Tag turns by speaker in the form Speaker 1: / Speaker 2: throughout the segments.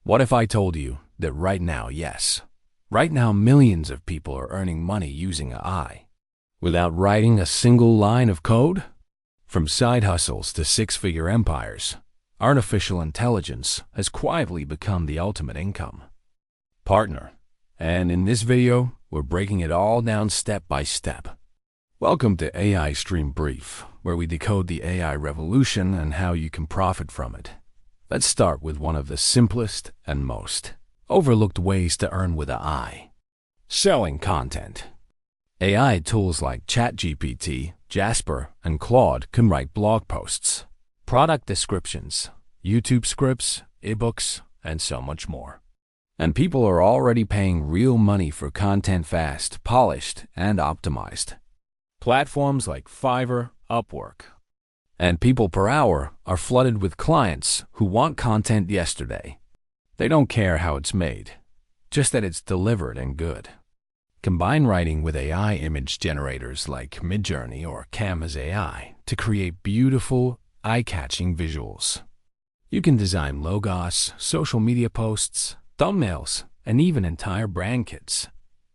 Speaker 1: What if I told you that right now, yes, right now millions of people are earning money using AI without writing a single line of code? From side hustles to six-figure empires, artificial intelligence has quietly become the ultimate income partner. And in this video, we're breaking it all down step by step. Welcome to AIStream Brief, where we decode the AI revolution and how you can profit from it. Let's start with one of the simplest and most overlooked ways to earn with AI: selling content. AI tools like ChatGPT, Jasper, and Claude can write blog posts, product descriptions, YouTube scripts, ebooks, and so much more. And people are already paying real money for content fast, polished, and optimized. Platforms like Fiverr, Upwork, and People Per Hour are flooded with clients who want content yesterday. They don't care how it's made, just that it's delivered and good. Combine writing with AI image generators like MidJourney or Canva's AI to create beautiful, eye-catching visuals. You can design logos, social media posts, thumbnails, and even entire brand kits.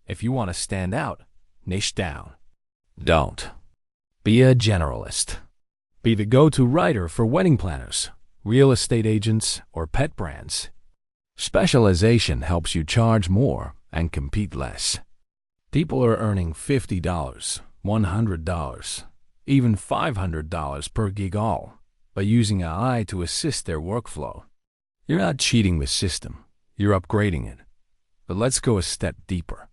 Speaker 1: If you want to stand out, niche down. Don't be a generalist. Be the go-to writer for wedding planners, real estate agents, or pet brands. Specialization helps you charge more and compete less. People are earning $50, $100, even $500 per gig all by using AI to assist their workflow. You're not cheating the system, you're upgrading it. But let's go a step deeper.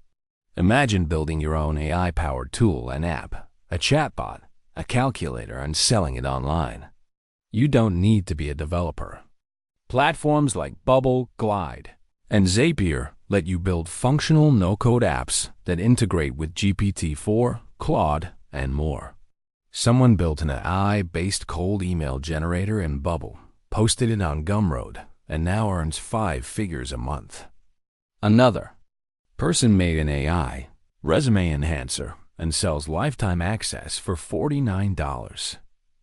Speaker 1: Imagine building your own AI-powered tool, an app, a chatbot, a calculator, and selling it online. You don't need to be a developer. Platforms like Bubble, Glide, and Zapier let you build functional no-code apps that integrate with GPT-4, Claude, and more. Someone built an AI-based cold email generator in Bubble, posted it on Gumroad, and now earns 5 figures a month. Another person made an AI resume enhancer and sells lifetime access for $49.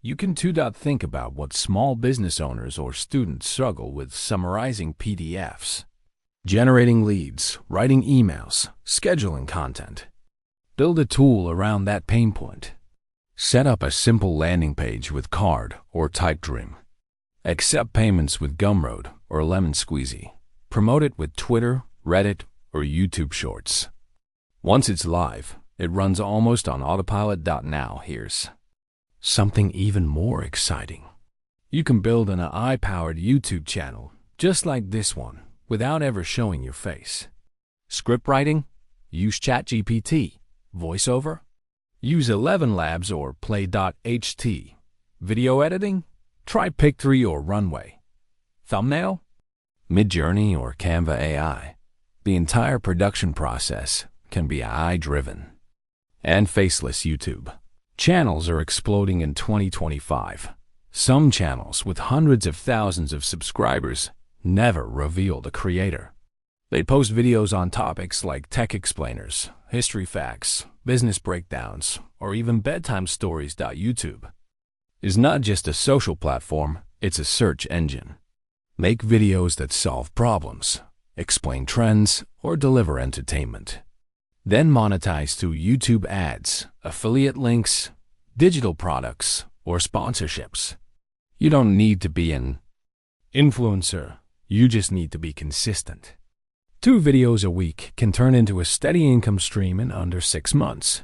Speaker 1: You can think about what small business owners or students struggle with: summarizing PDFs, generating leads, writing emails, scheduling content. Build a tool around that pain point. Set up a simple landing page with Card or TypeDream. Accept payments with Gumroad or Lemon Squeezy. Promote it with Twitter, Reddit, or YouTube Shorts. Once it's live, it runs almost on autopilot. Now here's something even more exciting. You can build an AI-powered YouTube channel just like this one without ever showing your face. Script writing? Use ChatGPT. Voiceover? Use ElevenLabs or Play.ht. Video editing? Try Pic3 or Runway. Thumbnail? MidJourney or Canva AI. The entire production process can be AI-driven. And faceless YouTube. Channels are exploding in 2025. Some channels with hundreds of thousands of subscribers never reveal the creator. They post videos on topics like tech explainers, history facts, business breakdowns, or even bedtime stories. YouTube is not just a social platform, it's a search engine. Make videos that solve problems, explain trends, or deliver entertainment. Then monetize through YouTube ads, affiliate links, digital products, or sponsorships. You don't need to be an influencer, you just need to be consistent. 2 videos a week can turn into a steady income stream in under 6 months.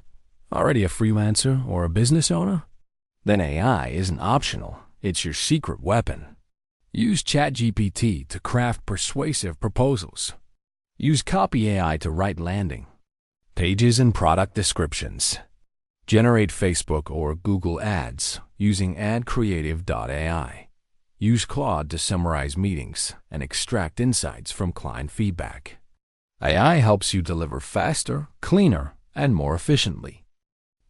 Speaker 1: Already a freelancer or a business owner? Then AI isn't optional, it's your secret weapon. Use ChatGPT to craft persuasive proposals. Use Copy AI to write landing pages and product descriptions. Generate Facebook or Google ads using AdCreative.ai. Use Claude to summarize meetings and extract insights from client feedback. AI helps you deliver faster, cleaner, and more efficiently.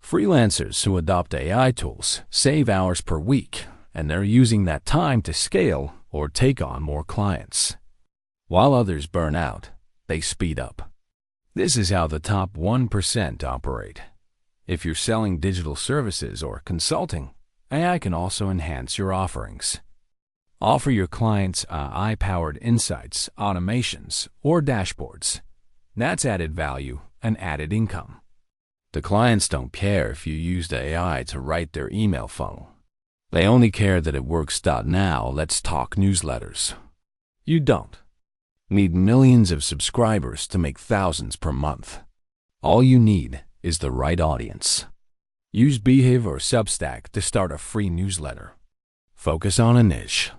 Speaker 1: Freelancers who adopt AI tools save hours per week, and they're using that time to scale or take on more clients. While others burn out, they speed up. This is how the top 1% operate. If you're selling digital services or consulting, AI can also enhance your offerings. Offer your clients AI-powered insights, automations, or dashboards. That's added value and added income. The clients don't care if you used AI to write their email funnel. They only care that it works. Now let's talk newsletters. You don't need millions of subscribers to make thousands per month. All you need is the right audience. Use Beehive or Substack to start a free newsletter. Focus on a niche.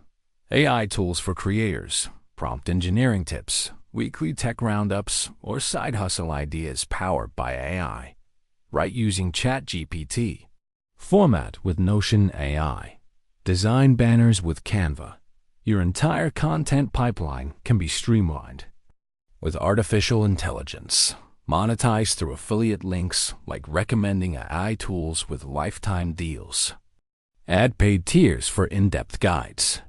Speaker 1: AI tools for creators, prompt engineering tips, weekly tech roundups, or side hustle ideas powered by AI. Write using ChatGPT. Format with Notion AI. Design banners with Canva. Your entire content pipeline can be streamlined. With artificial intelligence, monetize through affiliate links like recommending AI tools with lifetime deals. Add paid tiers for in-depth guides.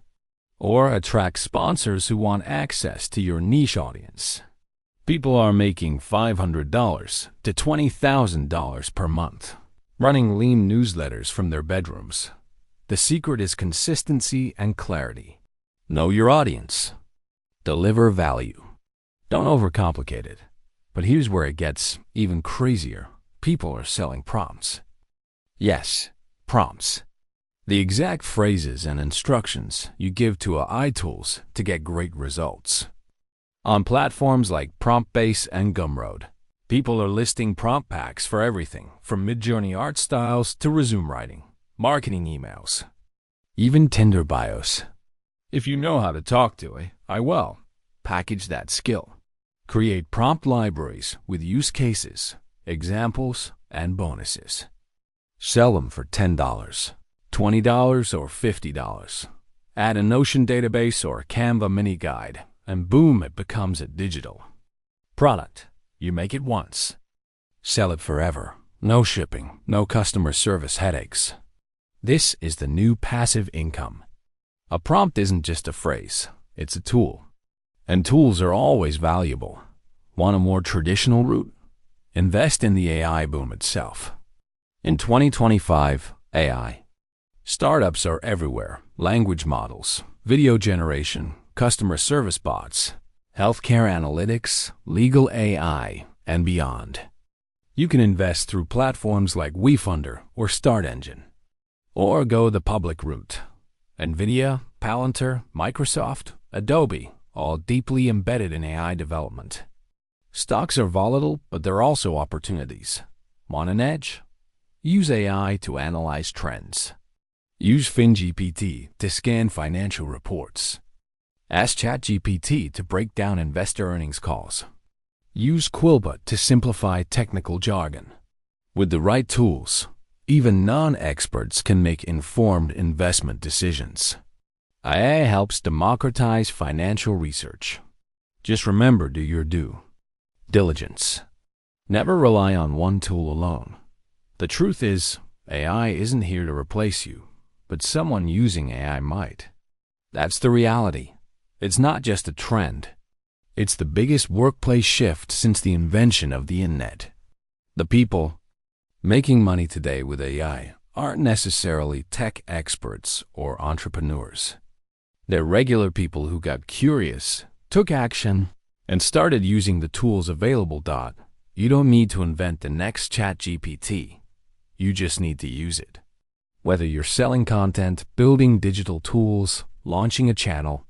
Speaker 1: Or attract sponsors who want access to your niche audience. People are making $500 to $20,000 per month, running lean newsletters from their bedrooms. The secret is consistency and clarity. Know your audience. Deliver value. Don't overcomplicate it. But here's where it gets even crazier. People are selling prompts. Yes, prompts. The exact phrases and instructions you give to AI tools to get great results. On platforms like PromptBase and Gumroad, people are listing prompt packs for everything from MidJourney art styles to resume writing, marketing emails, even Tinder bios. If you know how to talk to AI well, package that skill. Create prompt libraries with use cases, examples, and bonuses. Sell them for $10, $20, or $50. Add a Notion database or a Canva mini guide, and boom, it becomes a digital product. You make it once. Sell it forever. No shipping, no customer service headaches. This is the new passive income. A prompt isn't just a phrase, it's a tool. And tools are always valuable. Want a more traditional route? Invest in the AI boom itself. In 2025, AI. Startups are everywhere. Language models, video generation, customer service bots, healthcare analytics, legal AI, and beyond. You can invest through platforms like WeFunder or StartEngine. Or go the public route. NVIDIA, Palantir, Microsoft, Adobe, all deeply embedded in AI development. Stocks are volatile, but they're also opportunities. Want an edge? Use AI to analyze trends. Use FinGPT to scan financial reports. Ask ChatGPT to break down investor earnings calls. Use Quillbot to simplify technical jargon. With the right tools, even non-experts can make informed investment decisions. AI helps democratize financial research. Just remember, do your due diligence. Never rely on one tool alone. The truth is, AI isn't here to replace you, but someone using AI might. That's the reality. It's not just a trend. It's the biggest workplace shift since the invention of the internet. The people making money today with AI aren't necessarily tech experts or entrepreneurs. They're regular people who got curious, took action, and started using the tools available. You don't need to invent the next ChatGPT. You just need to use it. Whether you're selling content, building digital tools, launching a channel,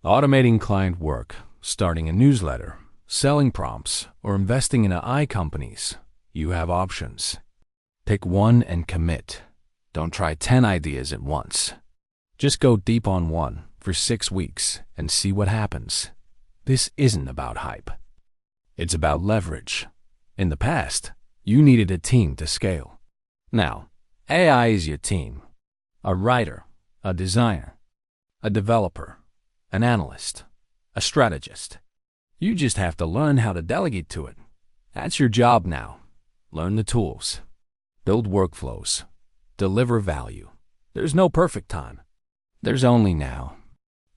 Speaker 1: automating client work, starting a newsletter, selling prompts, or investing in AI companies, you have options. Pick one and commit. Don't try 10 ideas at once. Just go deep on one for 6 weeks and see what happens. This isn't about hype. It's about leverage. In the past, you needed a team to scale. Now, AI is your team. A writer, a designer, a developer, an analyst, a strategist. You just have to learn how to delegate to it. That's your job now. Learn the tools. Build workflows. Deliver value. There's no perfect time. There's only now.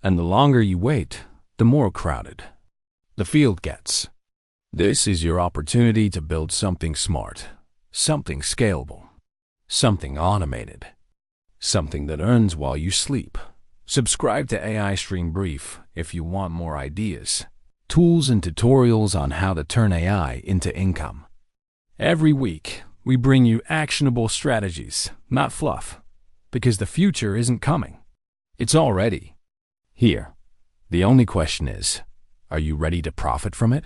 Speaker 1: And the longer you wait, the more crowded the field gets. This is your opportunity to build something smart, something scalable, something automated, something that earns while you sleep, Subscribe to AIStream Brief if you want more ideas, tools, and tutorials on how to turn AI into income. Every week, we bring you actionable strategies, not fluff, because the future isn't coming. It's already here. The only question is, are you ready to profit from it?